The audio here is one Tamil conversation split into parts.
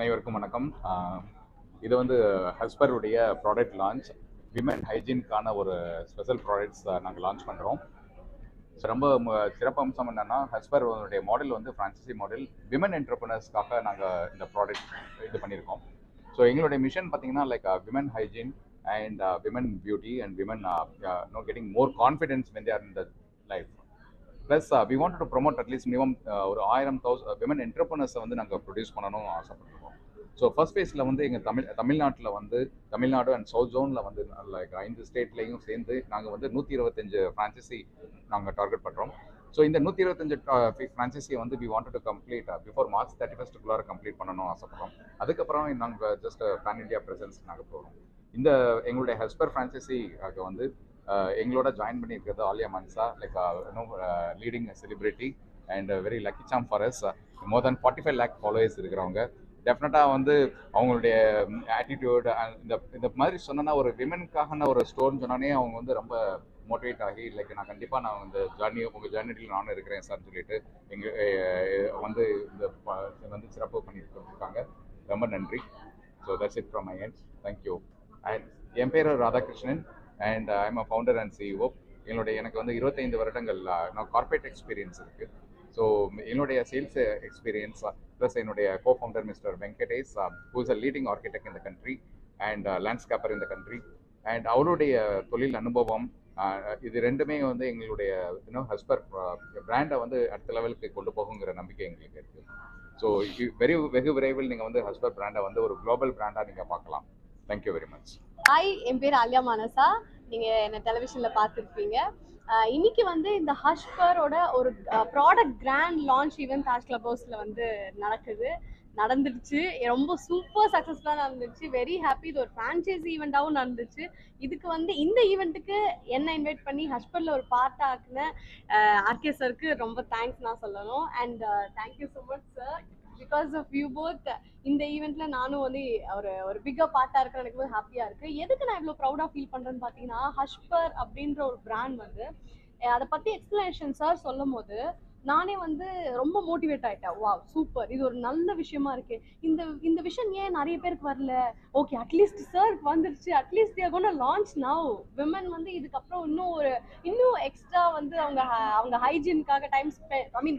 அனைவருக்கும் வணக்கம். இது வந்து ஹஸ்பருடைய ப்ராடக்ட் லான்ச். விமன் ஹைஜீனுக்கான ஒரு ஸ்பெஷல் ப்ராடக்ட்ஸ் நாங்கள் லான்ச் பண்ணுறோம். ரொம்ப சிறப்பம்சம் என்னென்னா, ஹஸ்பருடைய மாடல் வந்து ஃப்ரான்சைசி மாடல். விமன் என்டர்பிரினர்ஸ்க்காக நாங்கள் இந்த ப்ராடக்ட் இது பண்ணியிருக்கோம். ஸோ எங்களுடைய மிஷன் பார்த்தீங்கன்னா women hygiene and women beauty and women getting more confidence when they are in the life. Plus we want to promote at least minimum ஒரு 1000 விமன் என்டர்பிரினர்ஸை வந்து நாங்கள் ப்ரொடியூஸ் பண்ணணும்னு ஆசைப்பட்டுருக்கோம். ஸோ ஃபர்ஸ்ட் ஃபேஸில் வந்து எங்கள் தமிழ்நாட்டில் வந்து தமிழ்நாடு அண்ட் சவுத் ஜோனில் வந்து 5 ஸ்டேட்லேயும் சேர்ந்து நாங்கள் வந்து 125 ஃப்ரான்ச்சைசி நாங்கள் டார்கெட் பண்ணுறோம். ஸோ இந்த 125 ஃப்ரான்ச்சைசியை வந்து we want to complete before March 31 complete பண்ணணும்னு ஆசைப்படுறோம். அதுக்கப்புறம் நாங்கள் ஜஸ்ட் பேன் இண்டியா ப்ரெசன்ஸ் நாங்கள் போகிறோம். இந்த எங்களுடைய ஹஸ்பர் ஃப்ரான்ச்சைசிக்கு வந்து எங்களோட ஜாயின் பண்ணியிருக்கிறது Aliya Mansa, leading celebrity and very lucky charm for us. More than 45 lakh followers இருக்கிறவங்க. டெஃபினட்டாக வந்து அவங்களுடைய ஆட்டிடியூட் இந்த மாதிரி சொன்னா ஒரு விமனுக்கான ஒரு ஸ்டோர்னு சொன்னானே அவங்க வந்து ரொம்ப மோட்டிவேட் ஆகி நான் கண்டிப்பாக நான் இந்த உங்கள் ஜர்னியில் நானும் இருக்கிறேன் சார்னு சொல்லிட்டு வந்து இந்த வந்து சிறப்பு பண்ணிட்டு இருக்காங்க. ரொம்ப நன்றி. So that's it from my end. Thank you. And என் பேர் Radhakrishnan and I'm a founder and CEO. எனக்கு வந்து 25 வருடங்கள் நான் கார்பரேட் எக்ஸ்பீரியன்ஸ் இருக்குது. ஸோ என்னுடைய சேல்ஸ் எக்ஸ்பீரியன்ஸ் ப்ளஸ் என்னுடைய cofounder mister Venkatesh, who is a leading architect in the country and landscaper in the country, and அவருடைய தொழில் அனுபவம், இது ரெண்டுமே வந்து எங்களுடைய ஹஸ்பர் பிராண்டை வந்து அடுத்த லெவலுக்கு கொண்டு போகுங்கிற நம்பிக்கை எங்களுக்கு இருக்குது. ஸோ வெகு விரைவில் நீங்கள் வந்து ஹஸ்பர் பிராண்டை வந்து ஒரு குளோபல் பிராண்டாக நீங்கள் பார்க்கலாம். Thank you very much. ஹாய், என் பேர் ஆலியா மனசா. நீங்கள் என்ன டெலிவிஷனில் பார்த்துருப்பீங்க. இன்னைக்கு வந்து இந்த ஹஸ்பரோட ஒரு product grand launch event Taj club ஹவுஸில் வந்து நடந்துடுச்சு. ரொம்ப சூப்பர் சக்ஸஸ்ஃபுல்லாக நடந்துச்சு. Very happy. இது ஒரு ஃப்ரான்ச்சைசி ஈவெண்ட்டாகவும் நடந்துச்சு. இதுக்கு வந்து இந்த ஈவெண்ட்டுக்கு என்ன இன்வைட் பண்ணி ஹஸ்பரில் ஒரு பார்ட் ஆக்குன ஆர்கே சருக்கு ரொம்ப தேங்க்ஸ் நான் சொல்லணும். And thank you so much sir. Because of you both இந்த ஈவெண்ட்ல நானும் வந்து ஒரு பிக்கர் பார்ட்டா இருக்கிற எனக்கு வந்து ஹாப்பியா இருக்கு. எதுக்கு நான் இவ்வளவு ப்ரௌடா ஃபீல் பண்றேன்னு பாத்தீங்கன்னா, ஹஸ்பர் அப்படின்ற ஒரு பிராண்ட் வந்து அதை பத்தி எக்ஸ்பிளனேஷன் சார் சொல்லும் போது நானே வந்து ரொம்ப மோட்டிவேட் ஆயிட்டேன். வாவ், சூப்பர், இது ஒரு நல்ல விஷயமா இருக்கு. இந்த விஷயம் ஏன் நிறைய பேருக்கு வரல? ஓகே, அட்லீஸ்ட் சார் வந்துருச்சு. At least they are going to launch now. Women வந்து இதுக்கப்புறம் இன்னும் எக்ஸ்ட்ரா வந்து அவங்க ஹைஜீனுக்காக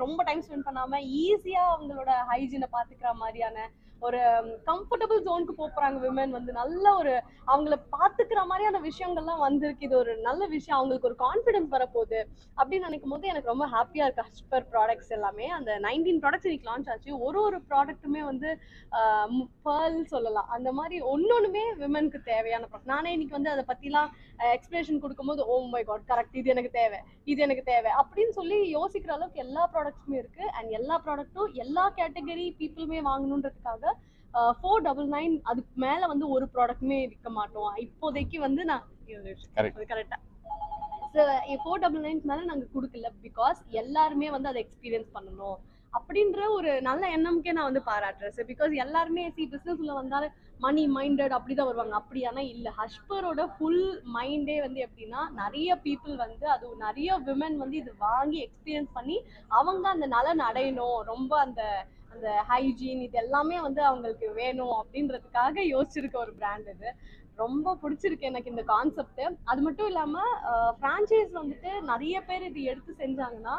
ரொம்ப டைம் ஸ்பெண்ட் பண்ணாம ஈஸியா அவங்களோட ஹைஜீனை பாத்துக்கிற மாதிரியான ஒரு கம்ஃபர்டபுள் ஜோனுக்கு போறாங்க. விமன் வந்து நல்ல ஒரு அவங்கள பாத்துக்கிற மாதிரியான விஷயங்கள்லாம் வந்திருக்கு. இது ஒரு நல்ல விஷயம். அவங்களுக்கு ஒரு கான்ஃபிடன்ஸ் வரப்போகுது அப்படின்னு நினைக்கும் போது எனக்கு ரொம்ப ஹாப்பியா இருக்கு. ஹஸ்பர் ப்ராடக்ட்ஸ் எல்லாமே அந்த 19 ப்ராடக்ட்ஸ் இன்னைக்கு லான்ச் ஆச்சு. ஒரு ப்ராடக்ட்டுமே வந்து பேர்ல் சொல்லலாம். அந்த மாதிரி ஒன்னொன்னுமே விமனுக்கு தேவையான ப்ராடக்ட். நானே இன்னைக்கு வந்து அதை பத்திலாம் எக்ஸ்பிளேஷன் கொடுக்கும்போது ஓ மை காட், கரெக்ட், இது எனக்கு தேவை அப்படின்னு சொல்லி யோசிக்கிற அளவுக்கு எல்லா ப்ராடக்ட்ஸுமே இருக்கு. அண்ட் எல்லா ப்ராடக்ட்டும் எல்லா கேட்டகரி பீப்புளுமே வாங்கணுன்றதுக்காக 499 அதுக்கு மேல வந்து ஒரு ப்ராடக்ட்டுமே விற்க மாட்டோம் இப்போதைக்கு. வந்து நான் கரெக்டா 499 மேல நாங்க கொடுக்கல. பிகாஸ் எல்லாருமே வந்து அதை எக்ஸ்பீரியன்ஸ் பண்ணணும் அப்படின்ற ஒரு நல்ல எண்ணம்க்கே நான் வந்து பாராட்டுறேன். பிகாஸ் எல்லாருமே பிசினஸ் உள்ள வந்தாலும் மணி மைண்டட் அப்படிதான் வருவாங்க. அப்படியானா இல்ல, ஹஸ்பரோட ஃபுல் மைண்டே வந்து எப்படின்னா, நிறைய பீப்புள் வந்து அது நிறைய விமன் வந்து இது வாங்கி எக்ஸ்பீரியன்ஸ் பண்ணி அவங்க அந்த நலன் அடையணும். ரொம்ப அந்த ஹைஜீன் இது எல்லாமே வந்து அவங்களுக்கு வேணும் அப்படின்றதுக்காக யோசிச்சிருக்க ஒரு பிராண்ட் இது. ரொம்ப பிடிச்சிருக்கு எனக்கு இந்த கான்செப்ட். அது மட்டும் இல்லாம பிரான்ச்சைஸ் வந்துட்டு நிறைய பேர் இது எடுத்து செஞ்சாங்கன்னா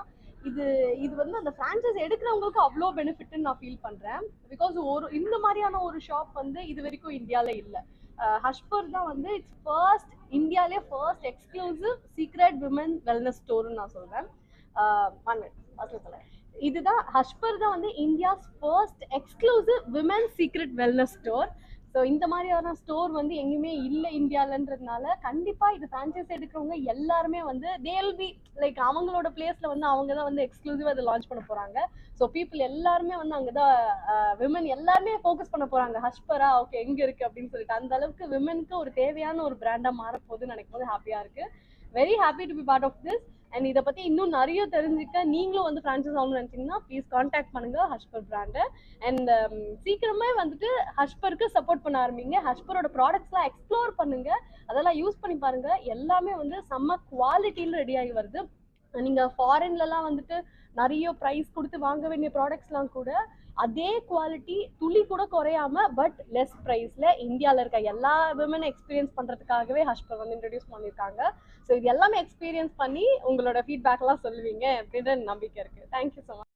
இது வந்து அந்த பிரான்ச்சைஸ் எடுக்கிறவங்களுக்கு அவ்வளோ பெனிஃபிட்னு நான் ஃபீல் பண்றேன். பிகாஸ் இந்த மாதிரியான ஒரு ஷாப் வந்து இது வரைக்கும் இந்தியால இல்ல. ஹஸ்பர் தான் வந்து இந்தியாலே first exclusive secret women wellness ஸ்டோர்னு நான் சொல்றேன். இதுதான் ஹஸ்பர் தான் வந்து India's first exclusive women secret wellness store. So இந்த மாதிரியான ஸ்டோர் வந்து எங்கேயுமே இல்லை இந்தியாலன்றதுனால கண்டிப்பா இது ஃப்ரான்ச்சைஸ் எடுக்கிறவங்க எல்லாருமே வந்து தேல் பி அவங்களோட பிளேஸ்ல வந்து அவங்க தான் வந்து எக்ஸ்க்ளூசிவா இதை லான்ச் பண்ண போறாங்க. ஸோ பீப்புள் எல்லாருமே வந்து அங்கதான் விமன் எல்லாருமே ஃபோக்கஸ் பண்ண போறாங்க. ஹஸ்பரா ஓகே எங்க இருக்கு அப்படின்னு சொல்லிட்டு அந்த அளவுக்கு விமனுக்கு ஒரு தேவையான ஒரு பிராண்டா மாறப்போகுதுன்னு நினைக்கும் போது ஹாப்பியா இருக்கு. Very happy to be part of this. And இதை பத்தி இன்னும் நிறைய தெரிஞ்சுக்க நீங்களும் வந்து ஃப்ரான்ச்சைஸ் ஆகணும்னு நினைச்சீங்கன்னா ப்ளீஸ் கான்டாக்ட் பண்ணுங்க ஹஸ்பர் பிராண்டை. அண்ட் சீக்கிரமே வந்துட்டு ஹஸ்பருக்கு சப்போர்ட் பண்ண ஆரம்பிங்க. ஹஸ்பரோட ப்ராடக்ட்ஸ்லாம் எக்ஸ்ப்ளோர் பண்ணுங்க, அதெல்லாம் யூஸ் பண்ணி பாருங்க. எல்லாமே வந்து செம்ம குவாலிட்டியில ரெடி ஆகி வருது. நீங்க ஃபாரின்லலாம் வந்துட்டு நிறைய ப்ரைஸ் கொடுத்து வாங்க வேண்டிய ப்ராடக்ட்ஸ்லாம் கூட அதே குவாலிட்டி துளி கூட குறையாம பட் லெஸ் ப்ரைஸ்ல இந்தியாவில் இருக்க எல்லா விமன் எக்ஸ்பீரியன்ஸ் பண்றதுக்காகவே ஹஷ்பர் வந்து இன்ட்ரடியூஸ் பண்ணியிருக்காங்க. ஸோ இது எல்லாமே எக்ஸ்பீரியன்ஸ் பண்ணி உங்களோட ஃபீட்பேக்லாம் சொல்லுவீங்க அப்படின்ற நம்பிக்கை இருக்கு. Thank you so much.